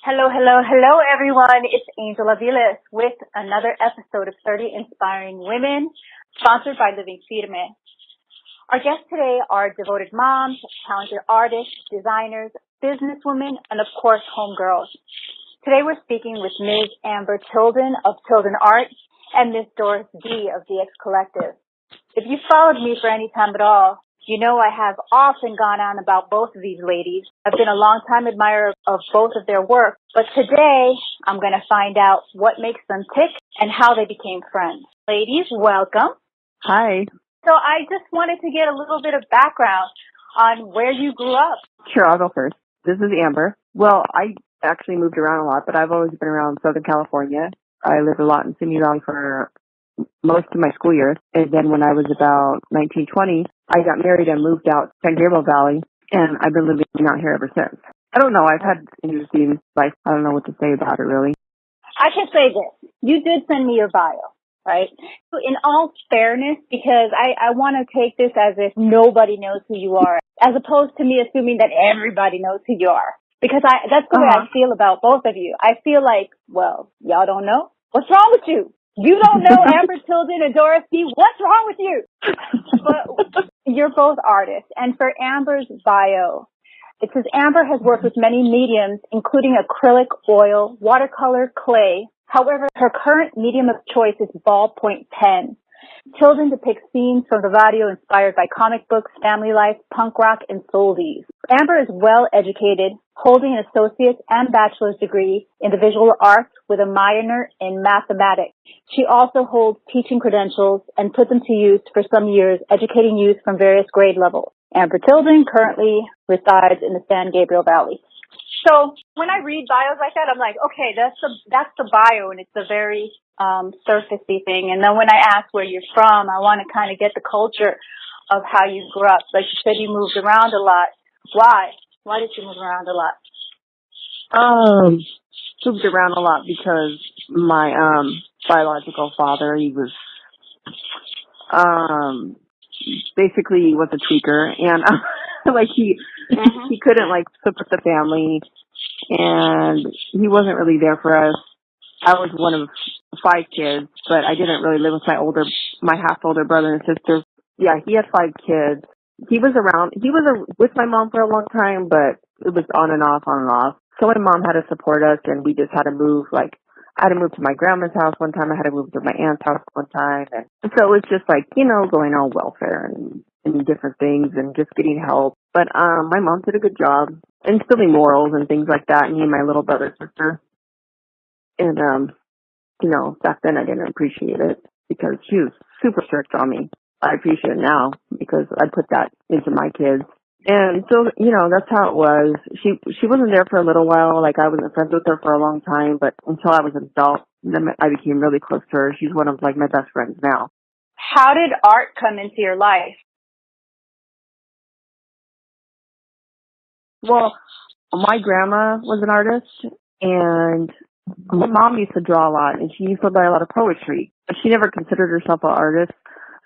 Hello, hello, hello, everyone. It's Angel Aviles with another episode of 30 Inspiring Women, sponsored by Living Firme. Our guests today are devoted moms, talented artists, designers, businesswomen, and of course, homegirls. Today we're speaking with Ms. Amber Tilden of Tilden Art and Ms. Dorys Dee of DX Collective. If you followed me for any time at all, you know I have often gone on about both of these ladies. I've been a long-time admirer of both of their work, but today I'm going to find out what makes them tick and how they became friends. Ladies, welcome. Hi. So I just wanted to get a little bit of background on where you grew up. Sure, I'll go first. This is Amber. Well, I actually moved around a lot, but I've always been around Southern California. I lived a lot in Simi Valley for most of my school years. And then when I was about 19, 20, I got married and moved out to San Gabriel Valley, and I've been living out here ever since. I don't know. I've had interesting life. I don't know what to say about it, really. I can say this. You did send me your bio, right? So in all fairness, because I want to take this as if nobody knows who you are, as opposed to me assuming that everybody knows who you are. Because that's the way I feel about both of you. I feel like, well, y'all don't know? What's wrong with you? You don't know Amber Tilden and Dorys Dee? What's wrong with you? But you're both artists. And for Amber's bio, it says Amber has worked with many mediums, including acrylic, oil, watercolor, clay. However, her current medium of choice is ballpoint pen. Tilden depicts scenes from the barrio inspired by comic books, family life, punk rock, and soldies. Amber is well educated, holding an associate's and bachelor's degree in the visual arts with a minor in mathematics. She also holds teaching credentials and put them to use for some years, educating youth from various grade levels. Amber Tilden currently resides in the San Gabriel Valley. So when I read bios like that, I'm like, okay, that's the bio, and it's a very surfacey thing. And then when I ask where you're from, I want to kind of get the culture of how you grew up. Like you said, you moved around a lot. Why? Why did you move around a lot? Moved around a lot because my biological father, he was basically was a tweaker, and like he couldn't like support the family, and he wasn't really there for us. I was one of 5 kids, but I didn't really live with my half older brother and sister. Yeah, he had 5 kids. He was around. He was with my mom for a long time, but it was on and off, on and off. So my mom had to support us, and we just had to move. Like, I had to move to my grandma's house one time. I had to move to my aunt's house one time. And so it was just like, going on welfare and different things and just getting help. But my mom did a good job instilling morals and things like that, me and my little brother and sister. And, back then I didn't appreciate it because she was super strict on me. I appreciate it now because I put that into my kids. And so, that's how it was. She wasn't there for a little while. Like, I wasn't friends with her for a long time, but until I was an adult, then I became really close to her. She's one of, like, my best friends now. How did art come into your life? Well, my grandma was an artist, and my mom used to draw a lot, and she used to write a lot of poetry. But she never considered herself an artist.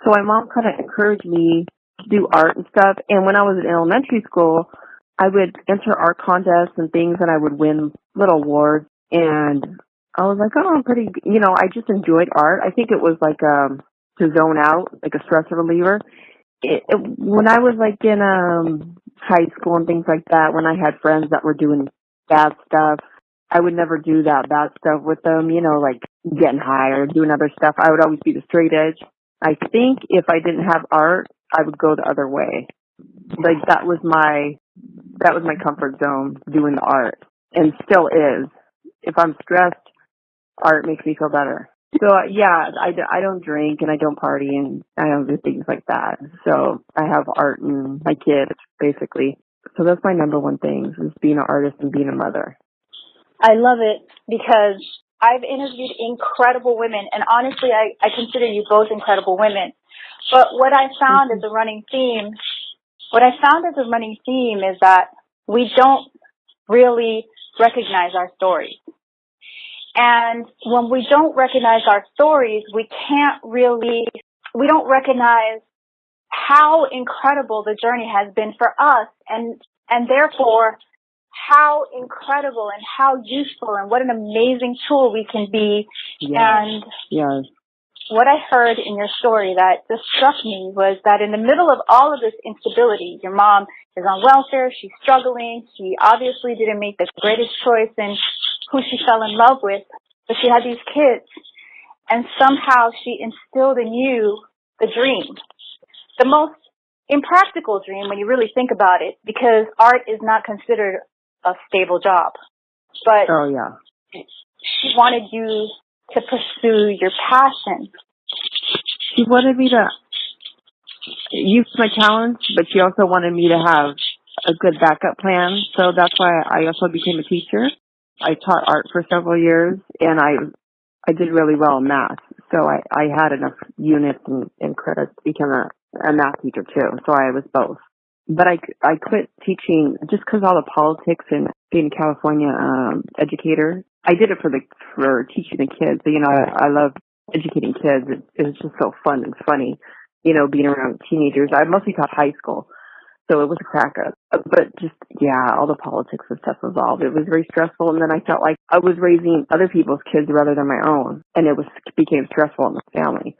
So my mom kind of encouraged me to do art and stuff. And when I was in elementary school, I would enter art contests and things, and I would win little awards. And I was like, oh, I'm pretty, I just enjoyed art. I think it was like to zone out, like a stress reliever. When I was like in high school and things like that, when I had friends that were doing bad stuff, I would never do that bad stuff with them, like getting high or doing other stuff. I would always be the straight edge. I think if I didn't have art, I would go the other way. Like that was my comfort zone, doing the art, and still is. If I'm stressed, art makes me feel better. So yeah, I don't drink and I don't party and I don't do things like that. So I have art and my kids basically. So that's my number one thing is being an artist and being a mother. I love it because I've interviewed incredible women, and honestly, I consider you both incredible women. But what I found as a running theme is that we don't really recognize our stories. And when we don't recognize our stories, we don't recognize how incredible the journey has been for us, and therefore how incredible and how useful and what an amazing tool we can be. Yes. And yes. what I heard in your story that just struck me was that in the middle of all of this instability, your mom is on welfare, she's struggling, she obviously didn't make the greatest choice in who she fell in love with, but she had these kids, and somehow she instilled in you the dream, the most impractical dream when you really think about it, because art is not considered a stable job. But oh yeah, she wanted you to pursue your passion. She wanted me to use my talents, but she also wanted me to have a good backup plan. So that's why I also became a teacher. I taught art for several years, and I did really well in math. So I had enough units and credits to become a math teacher too. So I was both. But I quit teaching just because all the politics and being a California educator. I did it for teaching the kids. But, I love educating kids. It's just so fun and funny, being around teenagers. I mostly taught high school, so it was a crack up. But just, all the politics and stuff involved. It was very stressful, and then I felt like I was raising other people's kids rather than my own, and it became stressful in the family.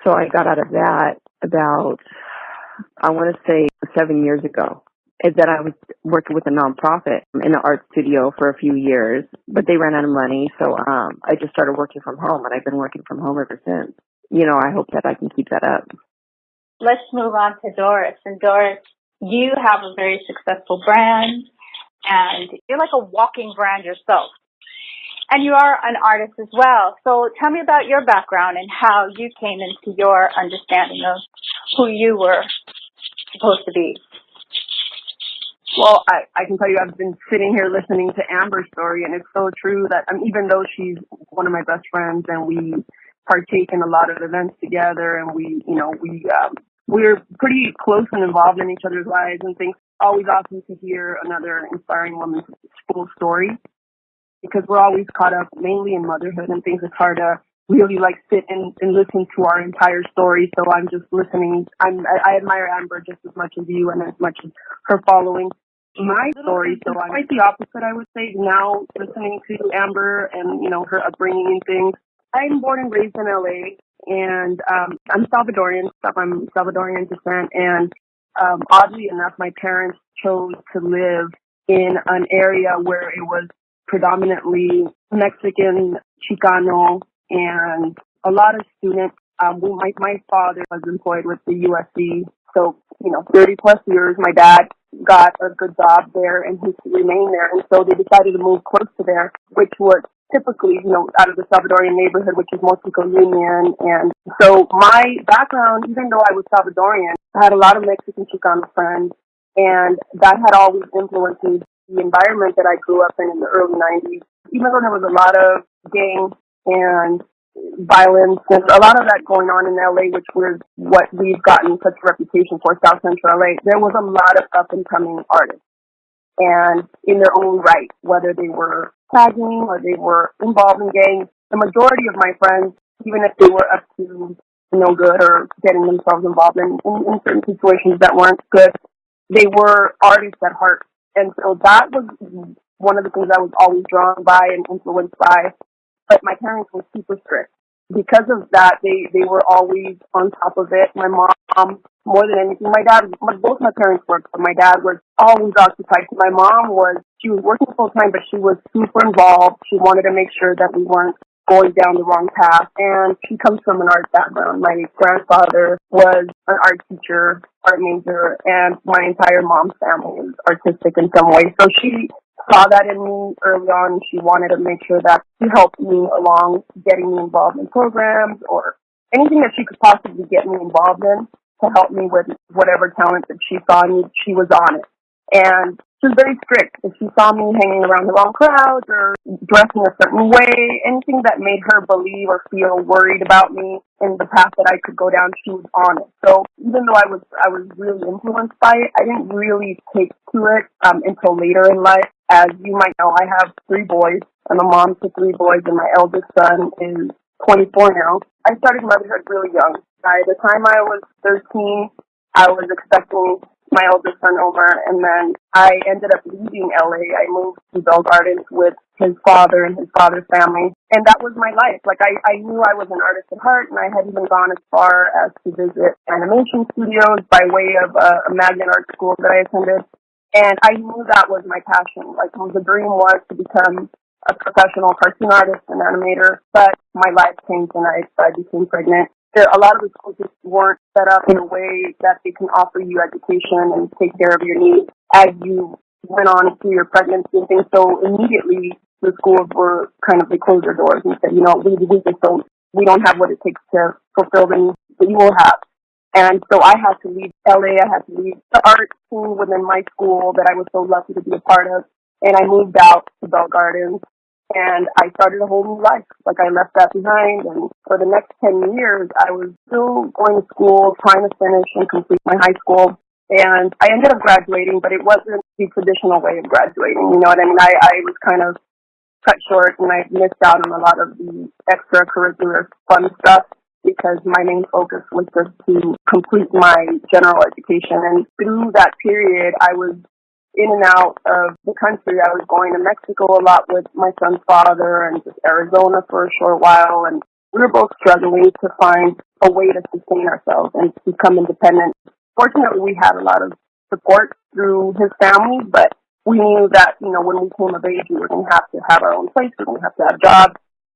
So I got out of that about, I want to say 7 years ago. Is that I was working with a nonprofit in an art studio for a few years, but they ran out of money, so I just started working from home, and I've been working from home ever since. I hope that I can keep that up. Let's move on to Dorys. And Dorys, you have a very successful brand, and you're like a walking brand yourself. And you are an artist as well. So tell me about your background and how you came into your understanding of who you were supposed to be. Well, I can tell you I've been sitting here listening to Amber's story, and it's so true that even though she's one of my best friends and we partake in a lot of events together, and we're pretty close and involved in each other's lives and things. Always awesome to hear another inspiring woman's full story, because we're always caught up mainly in motherhood and things. It's hard to really sit and listen to our entire story. So I'm just listening. I admire Amber just as much as you and as much as her following my story. So I'm quite the opposite, I would say, now listening to Amber and, her upbringing and things. I'm born and raised in LA, and I'm Salvadorian. I'm Salvadorian descent, and oddly enough, my parents chose to live in an area where it was predominantly Mexican, Chicano, and a lot of students. My father was employed with the USC, so 30 plus years. My dad got a good job there, and he remained there, and so they decided to move close to there, which was typically, out of the Salvadorian neighborhood, which is Mexico Union. And so my background, even though I was Salvadorian, I had a lot of Mexican Chicano friends, and that had always influenced me. The environment that I grew up in the early 90s, even though there was a lot of gang and violence and a lot of that going on in LA, which was what we've gotten such a reputation for, South Central LA, there was a lot of up-and-coming artists. And in their own right, whether they were tagging or they were involved in gangs, the majority of my friends, even if they were up to no good or getting themselves involved in certain situations that weren't good, they were artists at heart. And so that was one of the things I was always drawn by and influenced by. But my parents were super strict. Because of that, they were always on top of it. My mom, more than anything, both my parents worked, but my dad was always occupied. My mom she was working full time, but she was super involved. She wanted to make sure that we weren't going down the wrong path. And she comes from an art background. My grandfather was an art teacher, art major, and my entire mom's family is artistic in some way. So she saw that in me early on. She wanted to make sure that she helped me along getting me involved in programs or anything that she could possibly get me involved in to help me with whatever talent that she saw in me. She was on it. And she was very strict. If she saw me hanging around the wrong crowds or dressing a certain way, anything that made her believe or feel worried about me in the path that I could go down, she was on it. So even though I was really influenced by it, I didn't really take to it until later in life. As you might know, I have 3 boys. I'm a mom to 3 boys, and my eldest son is 24 now. I started motherhood really young. By the time I was 13, I was expecting my oldest son, Omar, and then I ended up leaving LA. I moved to Bell Gardens with his father and his father's family, and that was my life. Like, I knew I was an artist at heart, and I had even gone as far as to visit animation studios by way of a magnet art school that I attended, and I knew that was my passion. Like, the dream was to become a professional cartoon artist and animator, but my life changed and I became pregnant. A lot of the schools just weren't set up in a way that they can offer you education and take care of your needs as you went on through your pregnancy and things. So immediately the schools were kind of, they closed their doors and said, we don't have what it takes to fulfill the needs that you will have. And so I had to leave LA. I had to leave the art scene within my school that I was so lucky to be a part of. And I moved out to Bell Gardens, and I started a whole new life. Like, I left that behind, and for the next 10 years, I was still going to school, trying to finish and complete my high school. And I ended up graduating, but it wasn't the traditional way of graduating. You know what I mean? I was kind of cut short, and I missed out on a lot of the extracurricular fun stuff because my main focus was just to complete my general education. And through that period, I was in and out of the country. I was going to Mexico a lot with my son's father and just Arizona for a short while. And we were both struggling to find a way to sustain ourselves and to become independent. Fortunately, we had a lot of support through his family, but we knew that, when we came of age, we were going to have our own place. We were going to have jobs.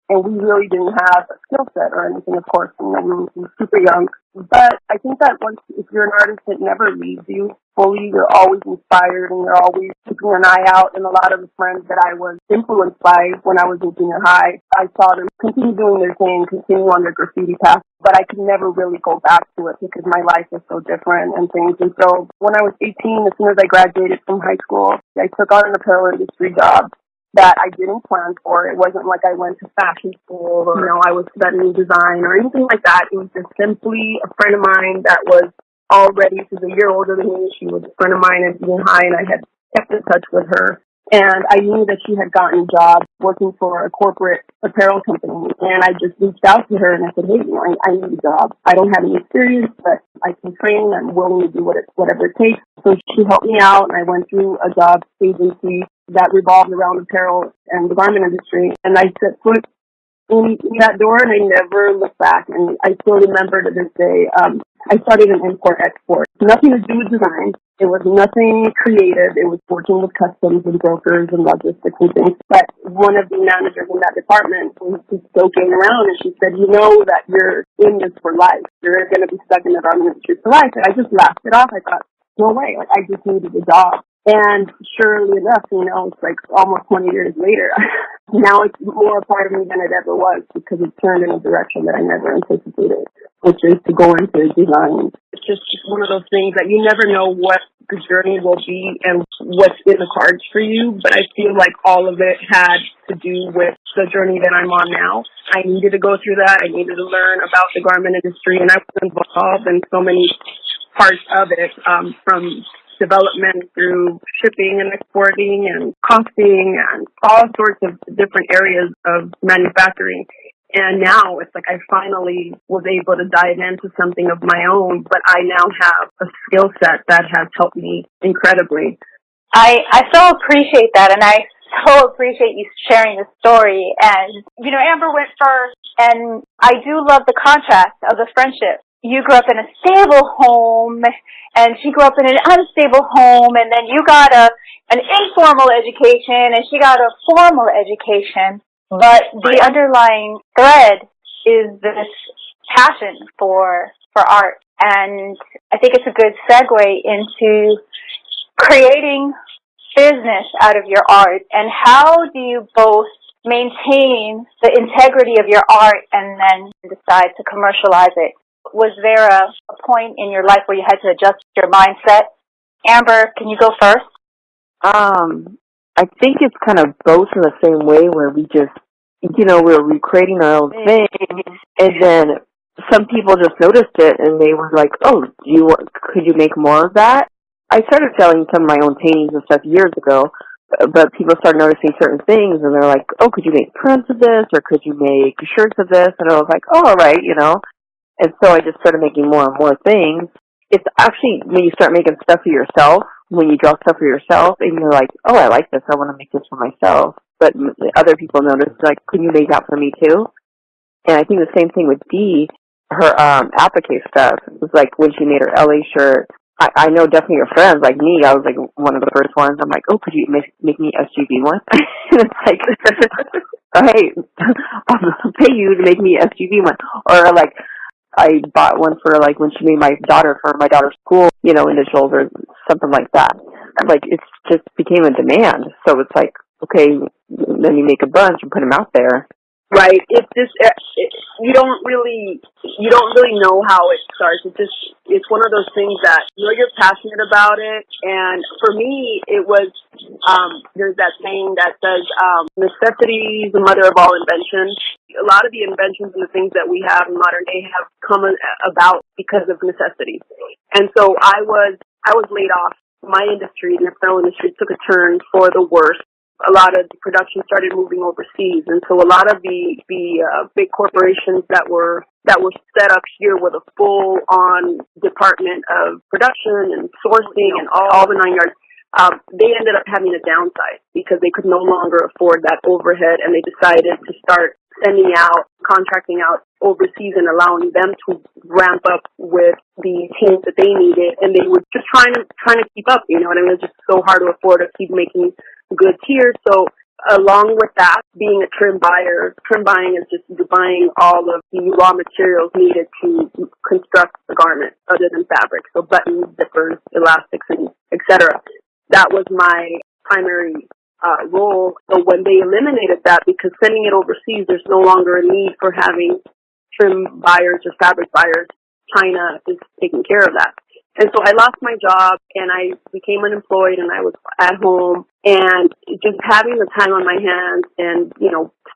And we really didn't have a skill set or anything, of course. We were super young. But I think that if you're an artist, it never leaves you fully. You're always inspired and you're always keeping an eye out. And a lot of the friends that I was influenced by when I was in junior high, I saw them continue doing their thing, continue on their graffiti path. But I could never really go back to it because my life was so different and things. And so when I was 18, as soon as I graduated from high school, I took on an apparel industry job that I didn't plan for. It wasn't like I went to fashion school or, I was studying design or anything like that. It was just simply a friend of mine that was already, she's a year older than me. She was a friend of mine at junior high, and I had kept in touch with her. And I knew that she had gotten a job working for a corporate apparel company. And I just reached out to her and I said, hey, I need a job. I don't have any experience, but I can train. I'm willing to do whatever it takes. So she helped me out, and I went through a job agency that revolved around apparel and the garment industry. And I set foot in that door, and I never looked back. And I still remember to this day, I started an import-export. Nothing to do with design. It was nothing creative. It was working with customs and brokers and logistics and things. But one of the managers in that department was just joking around, and she said, you know that you're in this for life. You're going to be stuck in the garment industry for life. And I just laughed it off. I thought, no way. Like, I just needed a job. And surely enough, it's like almost 20 years later. Now it's more a part of me than it ever was because it turned in a direction that I never anticipated, which is to go into design. It's just one of those things that you never know what the journey will be and what's in the cards for you. But I feel like all of it had to do with the journey that I'm on now. I needed to go through that. I needed to learn about the garment industry, and I was involved in so many parts of it, from development through shipping and exporting and costing and all sorts of different areas of manufacturing. And now it's like I finally was able to dive into something of my own, but I now have a skill set that has helped me incredibly. I so appreciate that, and I so appreciate you sharing the story. And, Amber went first, and I do love the contrast of the friendship. You grew up in a stable home, and she grew up in an unstable home, and then you got an informal education, and she got a formal education. But the underlying thread is this passion for art. And I think it's a good segue into creating business out of your art. And how do you both maintain the integrity of your art and then decide to commercialize it? Was there a point in your life where you had to adjust your mindset? Amber, can you go first? I think it's kind of both in the same way where we just, we're recreating our own thing, and then some people just noticed it and they were like, oh, could you make more of that? I started selling some of my own paintings and stuff years ago, but people started noticing certain things and they're like, oh, could you make prints of this, or could you make shirts of this? And I was like, oh, all right, And so I just started making more and more things. it's actually when you start making stuff for yourself, when you draw stuff for yourself, and you're like, oh, I like this, I want to make this for myself. But other people notice, like, can you make that for me too? And I think the same thing with Dee, her applique stuff. It was like when she made her LA shirt. I know definitely your friends, like me, I was like one of the first ones. I'm like, oh, could you make me SGV one? And it's like, oh, hey, I'll pay you to make me SGV one. Or like, I bought one for like when she made my daughter for my daughter's school, initials or something like that. Like it's just became a demand. So it's like, okay, then you make a bunch and put them out there. Right. It's just you don't really know how it starts. It's one of those things that you're passionate about it. And for me, it was there's that saying that says necessity is the mother of all invention. A lot of the inventions and the things that we have in modern day have come about because of necessity. And so I was laid off. My industry, the apparel industry, took a turn for the worse. A lot of the production started moving overseas, and so a lot of the big corporations that were set up here with a full-on department of production and sourcing and all the 9 yards, they ended up having to downsize because they could no longer afford that overhead, and they decided to start contracting out overseas and allowing them to ramp up with the teams that they needed, and they were just trying to keep up. You know what I mean? It was just so hard to afford to keep making goods here. So along with that, being a trim buying is just buying all of the raw materials needed to construct the garment other than fabric. So buttons, zippers, elastics, and etc. That was my primary role. So when they eliminated that, because sending it overseas, there's no longer a need for having trim buyers or fabric buyers. China is taking care of that. And so I lost my job and I became unemployed and I was at home and just having the time on my hands and,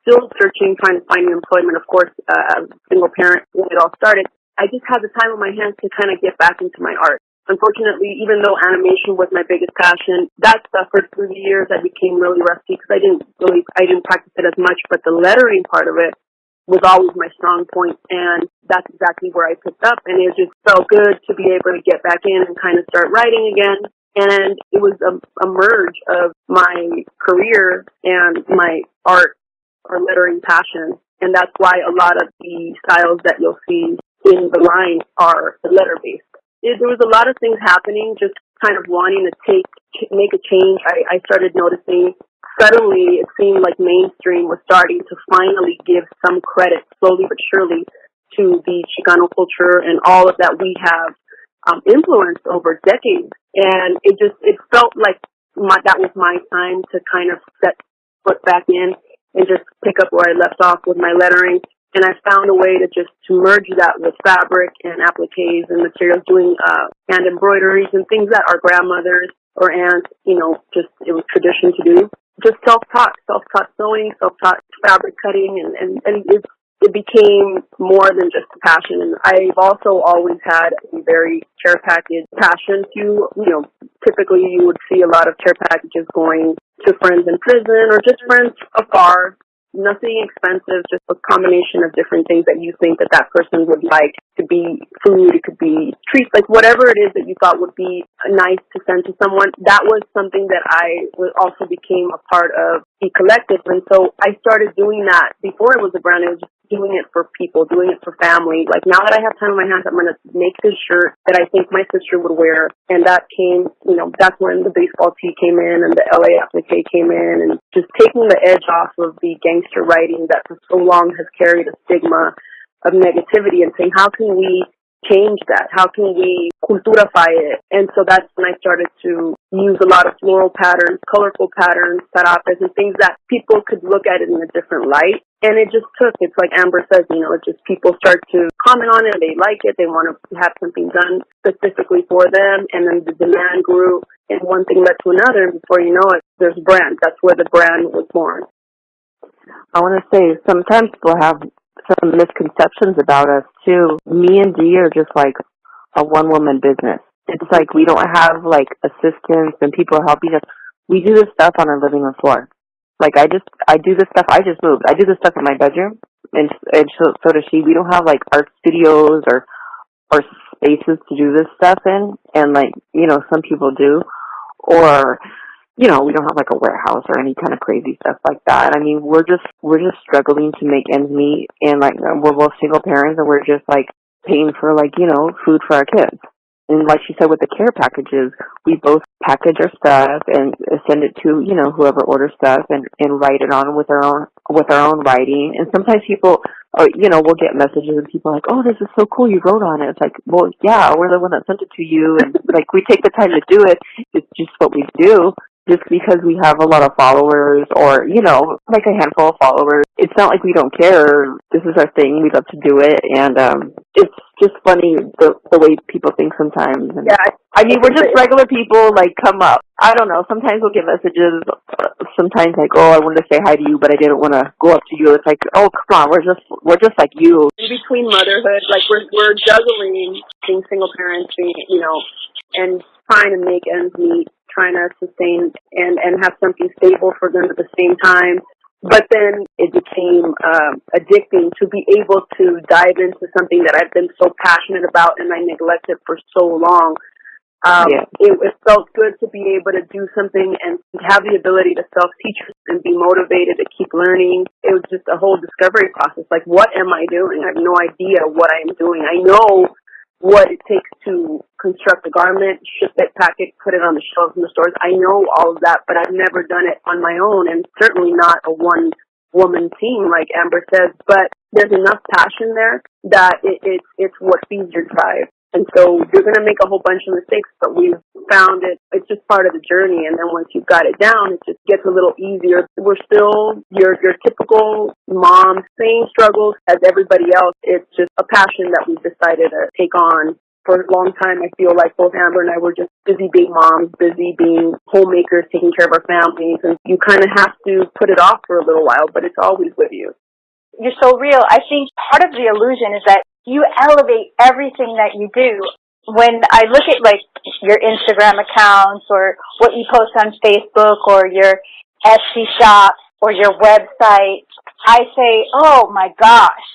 still searching, trying to find new employment. Of course, as a single parent when it all started, I just had the time on my hands to kind of get back into my art. Unfortunately, even though animation was my biggest passion, that suffered through the years. I became really rusty because I didn't practice it as much, but the lettering part of it was always my strong point, and that's exactly where I picked up, and it just felt good to be able to get back in and kind of start writing again. And it was a merge of my career and my art or lettering passion, and that's why a lot of the styles that you'll see in the line are letter-based. There was a lot of things happening, just kind of wanting to make a change. I started noticing suddenly it seemed like mainstream was starting to finally give some credit, slowly but surely, to the Chicano culture and all of that we have influenced over decades. And it felt like that was my time to kind of set foot back in and just pick up where I left off with my lettering. And I found a way to merge that with fabric and appliques and materials, doing hand embroideries and things that our grandmothers or aunts, it was tradition to do. Just self-taught sewing, self-taught fabric cutting, and it became more than just a passion. And I've also always had a very care package passion to, typically you would see a lot of care packages going to friends in prison or just friends afar. Nothing expensive, just a combination of different things that you think that person would like. It could be food, it could be treats, like whatever it is that you thought would be nice to send to someone. That was something that I also became a part of the collective. And so I started doing that before it was a brand. It was just doing it for people, doing it for family. Like now that I have time on my hands, I'm going to make this shirt that I think my sister would wear. And that came, that's when the baseball tee came in and the LA applique came in, and just taking the edge off of the gangster writing that for so long has carried a stigma of negativity and saying, how can we change that? How can we culturify it? And so that's when I started to use a lot of floral patterns, colorful patterns, sarapes, and things that people could look at it in a different light. And it just took, it's like Amber says, it's just people start to comment on it, they like it, they want to have something done specifically for them, and then the demand grew, and one thing led to another, and before you know it, there's a brand. That's where the brand was born. I want to say, sometimes people have some misconceptions about us, too. Me and Dee are just like a one-woman business. It's like we don't have, like, assistants and people helping us. We do this stuff on our living room floor. Like, I do this stuff. I just moved. I do this stuff in my bedroom, and so does she. We don't have, like, art studios or spaces to do this stuff in, and like, you know, some people do, or, you know, we don't have like a warehouse or any kind of crazy stuff like that. I mean, we're just struggling to make ends meet, and like, we're both single parents, and we're just like paying for, like, you know, food for our kids. And like she said, with the care packages, we both package our stuff and send it to, you know, whoever orders stuff, and write it on with our own writing. And sometimes people, you know, we'll get messages and people are like, oh, this is so cool, you wrote on it. It's like, well, yeah, we're the one that sent it to you, and like, we take the time to do it. It's just what we do. Just because we have a lot of followers, or, you know, like a handful of followers, it's not like we don't care. This is our thing. We love to do it. And it's just funny the way people think sometimes. And, yeah, I mean, we're just regular people, like, come up. I don't know. Sometimes we'll get messages. Sometimes like, oh, I wanted to say hi to you, but I didn't want to go up to you. It's like, oh, come on, we're just like you. In between motherhood, like we're juggling being single parents, being, you know, and trying to make ends meet, trying to sustain and have something stable for them at the same time. But then it became addicting to be able to dive into something that I've been so passionate about and I neglected for so long. It felt good to be able to do something and have the ability to self-teach and be motivated to keep learning. It was just a whole discovery process. Like, what am I doing? I have no idea what I am doing. I know what it takes to construct a garment, ship it, pack it, put it on the shelves in the stores. I know all of that, but I've never done it on my own, and certainly not a one-woman team like Amber says. But there's enough passion there that it's what feeds your drive. And so you're going to make a whole bunch of mistakes, but we've found it's just part of the journey. And then once you've got it down, it just gets a little easier. We're still your typical mom, same struggles as everybody else. It's just a passion that we've decided to take on. For a long time, I feel like both Amber and I were just busy being moms, busy being homemakers, taking care of our families. And you kind of have to put it off for a little while, but it's always with you. You're so real. I think part of the illusion is that you elevate everything that you do. When I look at, like, your Instagram accounts or what you post on Facebook or your Etsy shop or your website, I say, oh my gosh,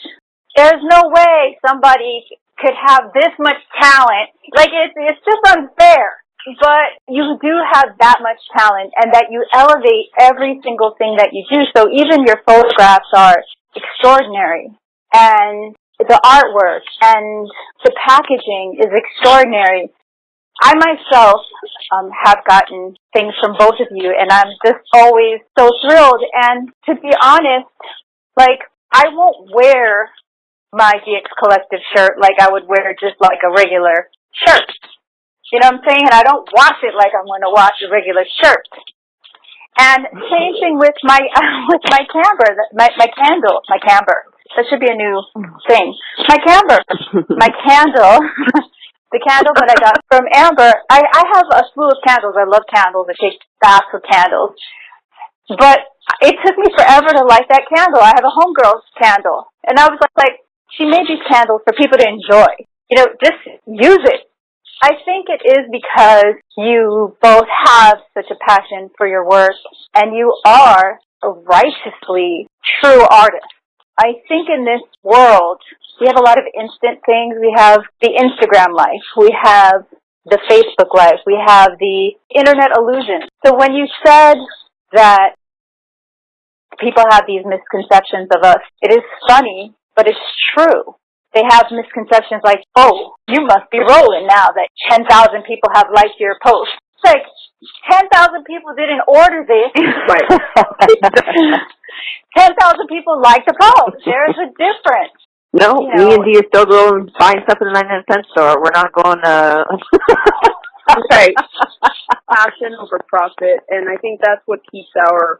there's no way somebody could have this much talent. Like, it's just unfair. But you do have that much talent, and that you elevate every single thing that you do. So even your photographs are extraordinary, and the artwork and the packaging is extraordinary. I myself have gotten things from both of you, and I'm just always so thrilled. And to be honest, like, I won't wear my DX Collective shirt like I would wear just like a regular shirt. You know what I'm saying? And I don't wash it like I'm going to wash a regular shirt. And same thing with my camber, my camber. That should be a new thing. My camber, my candle, the candle that I got from Amber. I have a slew of candles. I love candles. I take baths with candles. But it took me forever to light that candle. I have a homegirl's candle. And I was like, she made these candles for people to enjoy. You know, just use it. I think it is because you both have such a passion for your work, and you are a righteously true artist. I think in this world, we have a lot of instant things. We have the Instagram life. We have the Facebook life. We have the internet illusion. So when you said that people have these misconceptions of us, it is funny, but it's true. They have misconceptions like, oh, you must be rolling now that 10,000 people have liked your post. It's like, 10,000 people didn't order this. Right. 10,000 people liked the post. There's a difference. No, you know, me and Dee are still going buying stuff in the 99-cent store. We're not going to... Right. Passion over profit. And I think that's what keeps our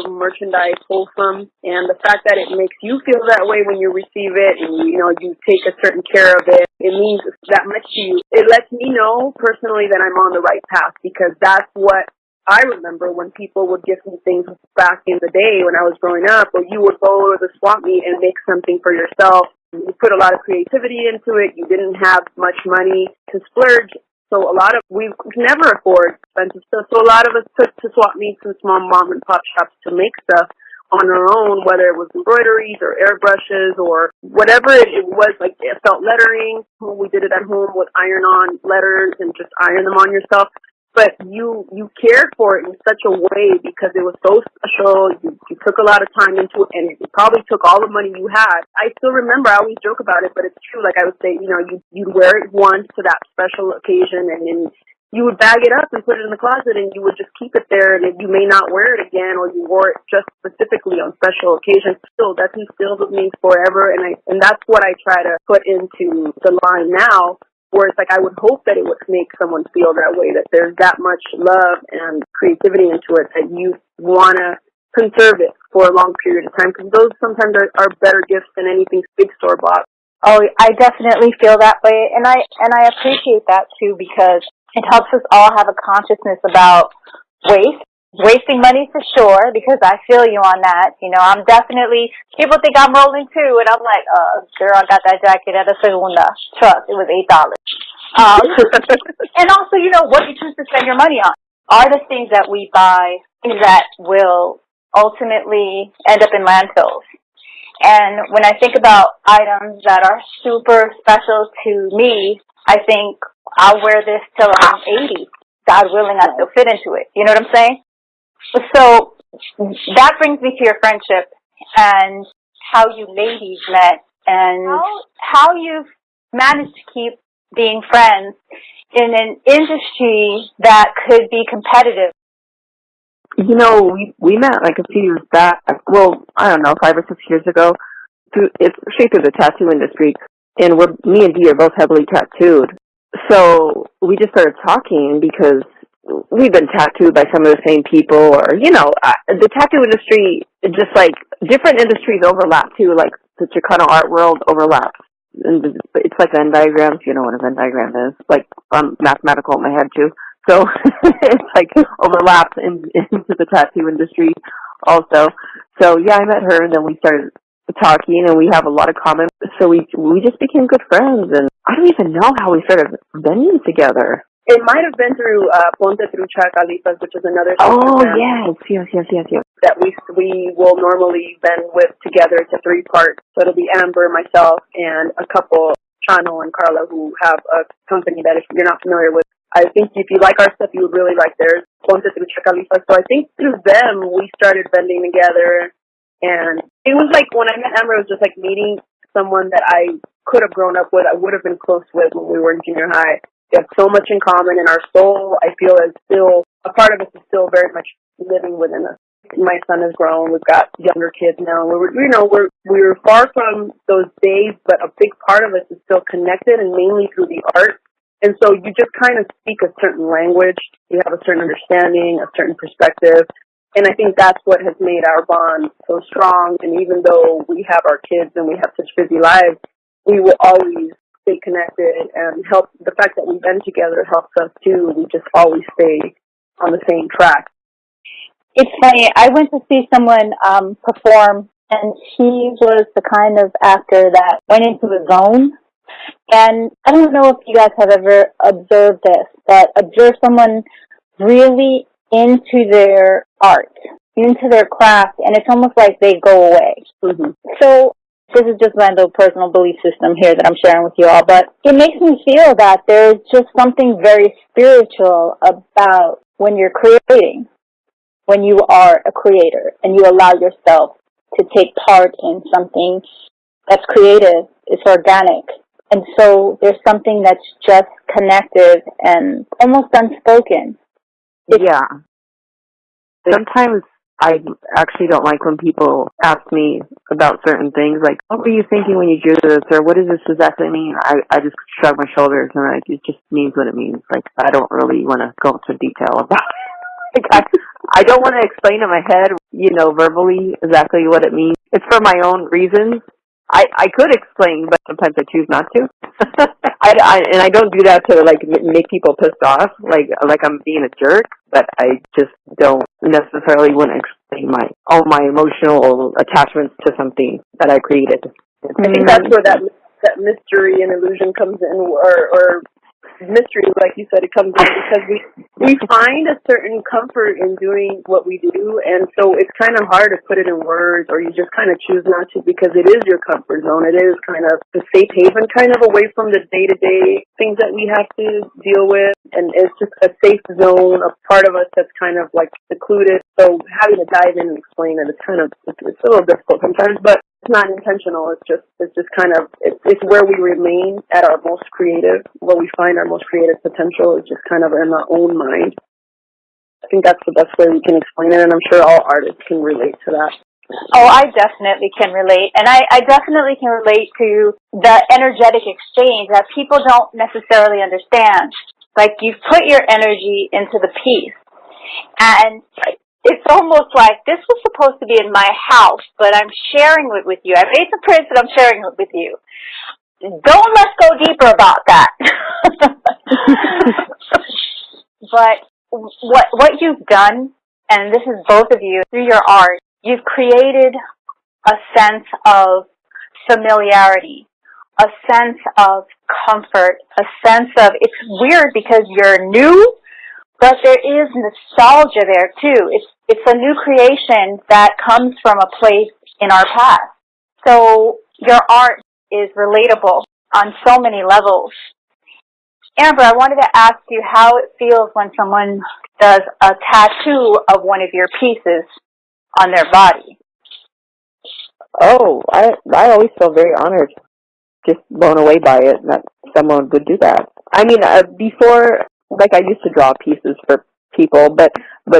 merchandise wholesome, and the fact that it makes you feel that way when you receive it, and you know you take a certain care of it, it means that much to you. It lets me know personally that I'm on the right path, because that's what I remember when people would give me things back in the day when I was growing up, or you would go to the swap meet and make something for yourself. You put a lot of creativity into it. You didn't have much money to splurge. So we could never afford expensive stuff. So a lot of us took to swap meets and small mom and pop shops to make stuff. on our own, whether it was embroideries or airbrushes or whatever it was, like felt lettering. We did it at home with iron-on letters and just iron them on yourself. But you cared for it in such a way because it was so special. You took a lot of time into it, and it probably took all the money you had. I still remember, I always joke about it, but it's true. Like I would say, you'd wear it once to that special occasion, and then you would bag it up and put it in the closet, and you would just keep it there, and you may not wear it again, or you wore it just specifically on special occasions. Still, that's instilled with me forever, and that's what I try to put into the line now, where it's like I would hope that it would make someone feel that way, that there's that much love and creativity into it that you want to conserve it for a long period of time, because those sometimes are better gifts than anything big store bought. Oh, I definitely feel that way, and I appreciate that too, because it helps us all have a consciousness about wasting money for sure, because I feel you on that. I'm definitely, people think I'm rolling too, and I'm like, girl, I got that jacket at a Segunda. Trust, it was $8. And also, what you choose to spend your money on. Are the things that we buy things that will ultimately end up in landfills? And when I think about items that are super special to me, I think I'll wear this till I'm 80. God willing, I still fit into it. You know what I'm saying? So that brings me to your friendship and how you ladies met and how you've managed to keep being friends in an industry that could be competitive. We met like a few years back. Well, I don't know, 5 or 6 years ago. It's straight through the tattoo industry, and me and Dee are both heavily tattooed. So we just started talking because we've been tattooed by some of the same people, or, the tattoo industry, just like different industries overlap too, like the Chicano art world overlaps. And it's like Venn diagrams, you know what a Venn diagram is. Like, I'm mathematical in my head too. So it's like overlaps into the tattoo industry also. So yeah, I met her, and then we started talking, and we have a lot of common. So we just became good friends, and I don't even know how we started bending together. It might have been through Ponte Trucha Califas, which is another. Oh, yes. That we will normally bend with together. It's a 3-part. So it'll be Amber, myself, and a couple, Chano and Carla, who have a company that if you're not familiar with, I think if you like our stuff, you would really like theirs, Ponte Trucha Califas. So I think through them, we started bending together. And it was like, when I met Amber, it was just like meeting someone that I could have grown up with, I would have been close with when we were in junior high. We have so much in common, and our soul, I feel, is still, a part of us is still very much living within us. My son has grown. We've got younger kids now. We're far from those days, but a big part of us is still connected, and mainly through the art. And so you just kind of speak a certain language. You have a certain understanding, a certain perspective. And I think that's what has made our bond so strong. And even though we have our kids and we have such busy lives, we will always stay connected, and help. The fact that we've been together helps us too. We just always stay on the same track. It's funny. I went to see someone perform, and he was the kind of actor that went into a zone. And I don't know if you guys have ever observed this, but observe someone really into their art, into their craft, and it's almost like they go away. Mm-hmm. So this is just my little personal belief system here that I'm sharing with you all, but it makes me feel that there's just something very spiritual about when you're creating, when you are a creator and you allow yourself to take part in something that's creative, it's organic. And so there's something that's just connected and almost unspoken. Yeah. Sometimes I actually don't like when people ask me about certain things, like, what were you thinking when you drew this, or what does this exactly mean? I just shrug my shoulders, and it just means what it means. Like, I don't really want to go into detail about it. Like, I don't want to explain in my head, verbally exactly what it means. It's for my own reasons. I could explain, but sometimes I choose not to. And I don't do that to make people pissed off, like I'm being a jerk. But I just don't necessarily want to explain all my emotional attachments to something that I created. I think that's where that mystery and illusion comes in, or mystery, like you said, it comes in because we find a certain comfort in doing what we do, and so it's kind of hard to put it in words, or you just kind of choose not to because it is your comfort zone. It is kind of the safe haven, kind of away from the day-to-day things that we have to deal with, and it's just a safe zone, a part of us that's kind of like secluded. So having to dive in and explain it, it's a little difficult sometimes, but it's not intentional. It's just kind of, it's where we remain at our most creative, where we find our most creative potential is just kind of in our own mind. I think that's the best way we can explain it, and I'm sure all artists can relate to that. Oh, I definitely can relate. And I definitely can relate to the energetic exchange that people don't necessarily understand. Like, you put your energy into the piece, and it's almost like this was supposed to be in my house, but I'm sharing it with you. I made the prints and I'm sharing it with you. Let's go deeper about that. But what you've done, and this is both of you, through your art, you've created a sense of familiarity, a sense of comfort, a sense of, it's weird because you're new, but there is nostalgia there too. It's a new creation that comes from a place in our past. So your art is relatable on so many levels. Amber, I wanted to ask you how it feels when someone does a tattoo of one of your pieces on their body. Oh, I always feel very honored, just blown away by it that someone would do that. I mean, before, like, I used to draw pieces for people, but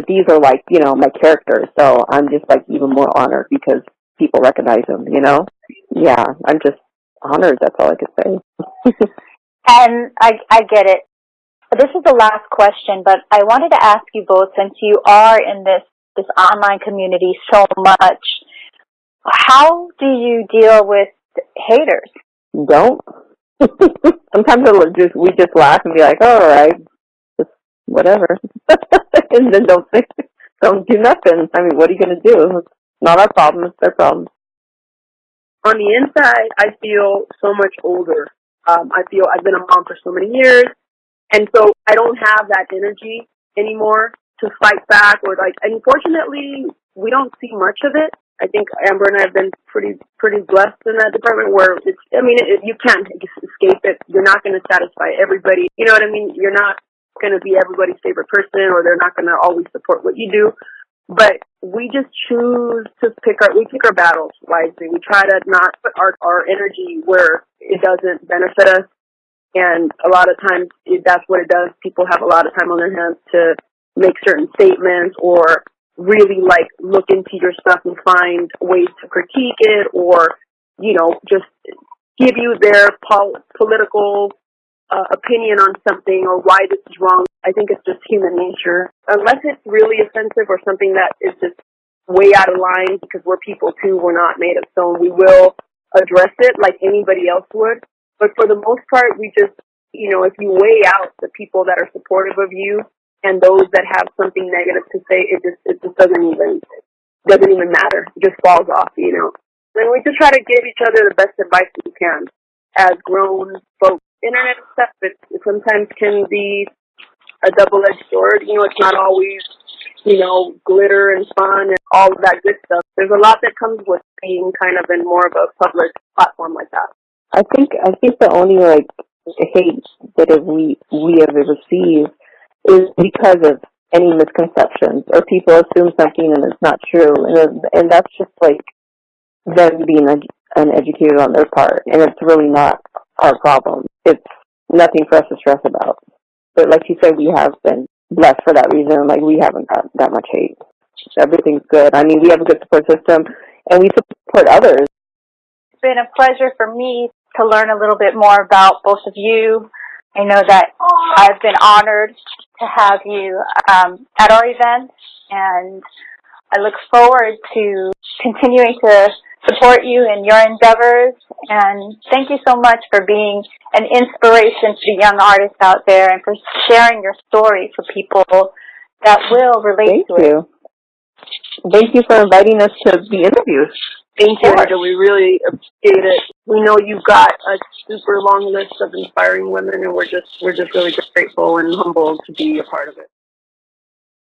these are like, you know, my characters, so I'm just like even more honored because people recognize them, you know? Yeah, I'm just honored, that's all I could say. And I get it. This is the last question, but I wanted to ask you both, since you are in this online community so much, how do you deal with haters? Don't. Sometimes we just laugh and be like, oh, all right, just whatever. And then don't do nothing. I mean, what are you going to do? It's not our problem, it's their problem. On the inside, I feel so much older. I feel I've been a mom for so many years, and so I don't have that energy anymore to fight back or like. Unfortunately, we don't see much of it. I think Amber and I have been pretty blessed in that department where it's. I mean, you can't escape it. You're not going to satisfy everybody. You know what I mean? You're not going to be everybody's favorite person, or they're not going to always support what you do. But we just choose to pick our battles wisely. We try to not put our energy where it doesn't benefit us. And a lot of times that's what it does. People have a lot of time on their hands to make certain statements or really like look into your stuff and find ways to critique it or, you know, just give you their political opinion on something or why this is wrong. I think it's just human nature. Unless it's really offensive or something that is just way out of line, because we're people too, we're not made of stone, we will address it like anybody else would. But for the most part, we just, you know, if you weigh out the people that are supportive of you and those that have something negative to say, it just doesn't even matter. It just falls off, you know. And we just try to give each other the best advice we can as grown folks. Internet stuff, it sometimes can be a double-edged sword. You know, it's not always, you know, glitter and fun and all of that good stuff. There's a lot that comes with being kind of in more of a public platform like that. I think the only like hate that we have received is because of any misconceptions or people assume something and it's not true, and that's just like them being uneducated on their part, and it's really not our problem. It's nothing for us to stress about. But like you said, we have been blessed for that reason. Like, we haven't got that much hate. Everything's good. I mean, we have a good support system, and we support others. It's been a pleasure for me to learn a little bit more about both of you. I know that I've been honored to have you at our event, and I look forward to continuing to support you in your endeavors, and thank you so much for being an inspiration to young artists out there and for sharing your story for people that will relate to it. Thank you. Thank you for inviting us to be interviewed. Thank you, Angela. We really appreciate it. we know you've got a super long list of inspiring women, and we're just really grateful and humbled to be a part of it.